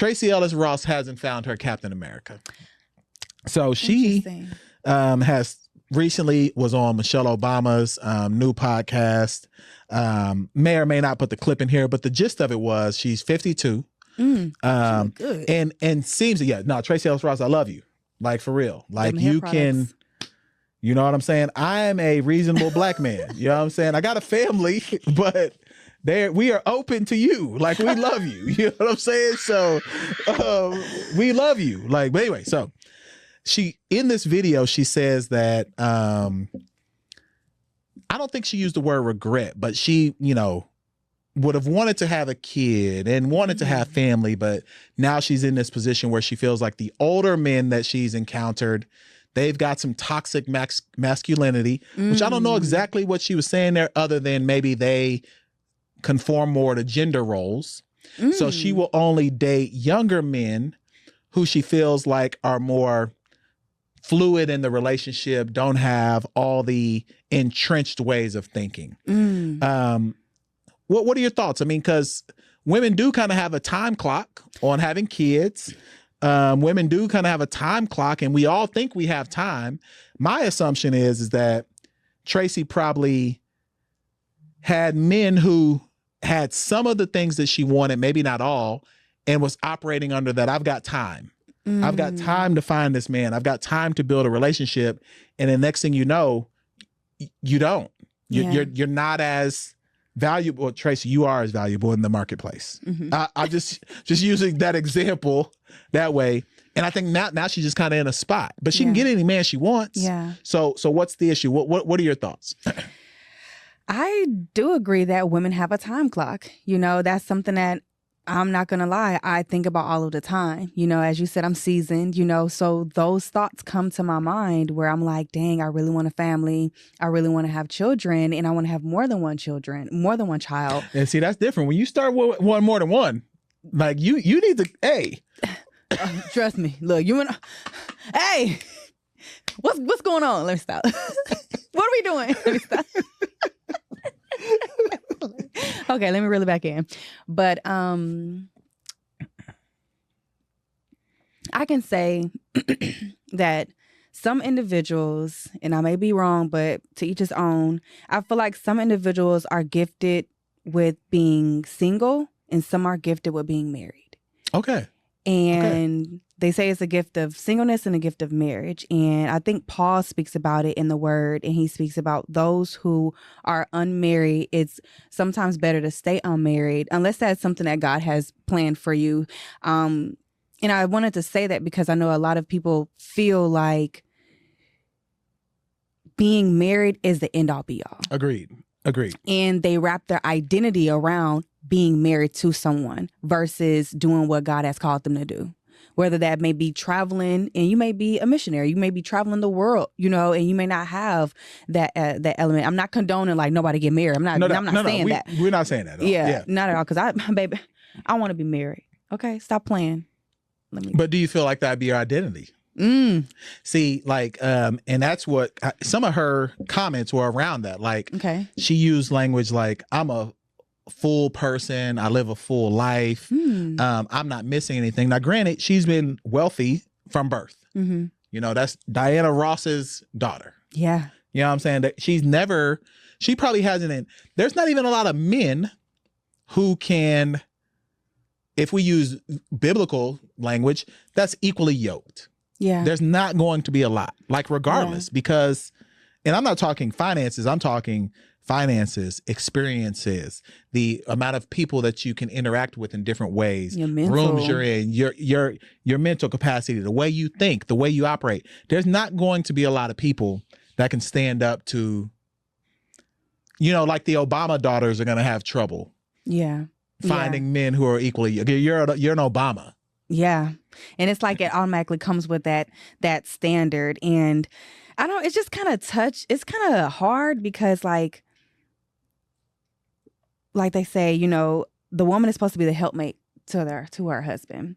Tracee Ellis Ross hasn't found her Captain America. So she has recently was on Michelle Obama's new podcast. May or may not put the clip in here, but the gist of it was she's 52. Good. And seems Tracee Ellis Ross, I love you. Like for real. Like you can, you know what I'm saying? I am a reasonable black man. You know what I'm saying? I got a family, but we are open to you. Like we love you. You know what I'm saying? So we love you. Like, but anyway, so she, in this video, she says that, I don't think she used the word regret, but she, would have wanted to have a kid and wanted to have family, but now she's in this position where she feels like the older men that she's encountered, they've got some toxic masculinity, which I don't know exactly what she was saying there other than maybe they conform more to gender roles. So she will only date younger men who she feels like are more fluid in the relationship, don't have all the entrenched ways of thinking. What are your thoughts? I mean, because women do kind of have a time clock on having kids. Women do kind of have a time clock, and we all think we have time. My assumption is that Tracy probably had men who had some of the things that she wanted, maybe not all, and was operating under that. I've got time. I've got time to find this man. I've got time to build a relationship. And the next thing you know, you don't. You're not as valuable. Tracy, you are as valuable in the marketplace. I'm just using that example that way. And I think now she's just kind of in a spot, but she can get any man she wants. Yeah. So what's the issue? What are your thoughts? I do agree that women have a time clock. That's something that I'm not going to lie, I think about all of the time. As you said, I'm seasoned, so those thoughts come to my mind where I'm like, dang, I really want a family. I really want to have children, and I want to have more than one child. And see, that's different. When you start with one more than one, like you need to, hey. Trust me. Look, hey, what's going on? Let me stop. What are we doing? Let me stop. Okay, let me reel it back in. But I can say that some individuals, and I may be wrong, but to each his own, I feel like some individuals are gifted with being single and some are gifted with being married. Okay. And they say it's a gift of singleness and a gift of marriage. And I think Paul speaks about it in the word, and he speaks about those who are unmarried. It's sometimes better to stay unmarried unless that's something that God has planned for you. And I wanted to say that because I know a lot of people feel like being married is the end all be all. Agreed. And they wrap their identity around being married to someone versus doing what God has called them to do. Whether that may be traveling, and you may be a missionary, you may be traveling the world, and you may not have that element. I'm not condoning like nobody get married. I'm not saying that. We're not saying that at all. Yeah, not at all. Because I want to be married. Okay, stop playing. But do you feel like that'd be your identity? See, like, and that's what some of her comments were around that. Like, she used language like, I'm a full person. I live a full life. I'm not missing anything. Now, granted, she's been wealthy from birth. That's Diana Ross's daughter. Yeah. You know what I'm saying? That she probably hasn't, there's not even a lot of men who can, if we use biblical language, that's equally yoked. Yeah. There's not going to be a lot, like regardless, because, and I'm not talking finances, I'm talking finances, experiences, the amount of people that you can interact with in different ways, rooms you're in, your mental capacity, the way you think, the way you operate. There's not going to be a lot of people that can stand up to, like the Obama daughters are going to have trouble. Yeah. Finding men who are equally, you're an Obama. Yeah. And it's like it automatically comes with that standard. And it's just kind of it's kind of hard because like they say, the woman is supposed to be the helpmate to her husband.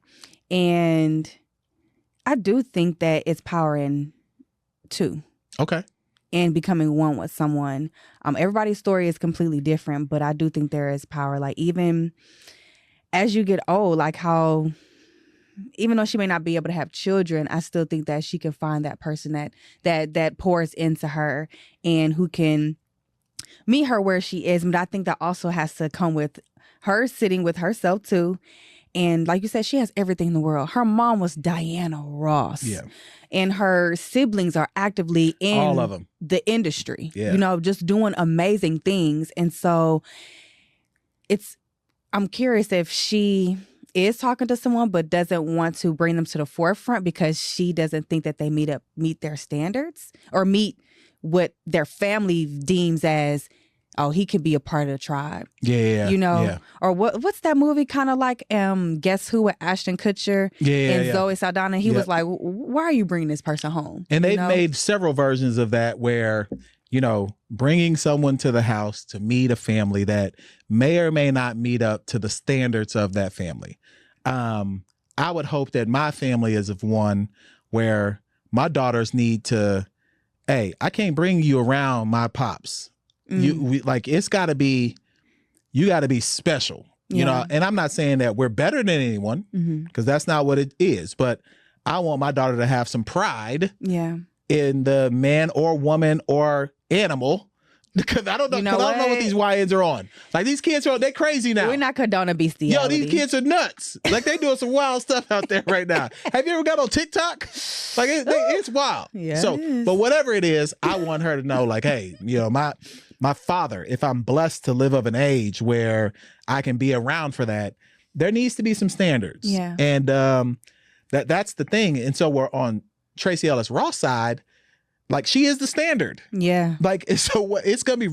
And I do think that it's power in two. Okay. And becoming one with someone. Everybody's story is completely different, but I do think there is power. Like even as you get old, like how even though she may not be able to have children, I still think that she can find that person that pours into her and who can meet her where she is. But I think that also has to come with her sitting with herself too. And like you said, she has everything in the world. Her mom was Diana Ross. Yeah. And her siblings are actively in all of them. The industry, just doing amazing things. And so I'm curious if she is talking to someone but doesn't want to bring them to the forefront because she doesn't think that they meet their standards or meet what their family deems as, oh, he could be a part of the tribe. Yeah. Or what's that movie kind of like Guess Who with Ashton Kutcher and Zoe Saldana? He was like, why are you bringing this person home? And they've made several versions of that where, bringing someone to the house to meet a family that may or may not meet up to the standards of that family. I would hope that my family is of one where my daughters need to, hey, I can't bring you around my pops. It's got to be, you got to be special, and I'm not saying that we're better than anyone because that's not what it is, but I want my daughter to have some pride in the man or woman or animal because I don't know, I don't know what these YNs are on. Like these kids they're crazy now. We're not condoning bestiality. These kids are nuts. Like they doing some wild stuff out there right now. Have you ever got on TikTok? Like it's wild. Yeah. So, but whatever it is, I want her to know like, hey, my father, if I'm blessed to live of an age where I can be around for that, there needs to be some standards. Yeah. And that's the thing. And so we're on Tracee Ellis Ross side, like she is the standard. Yeah. Like, so it's going to be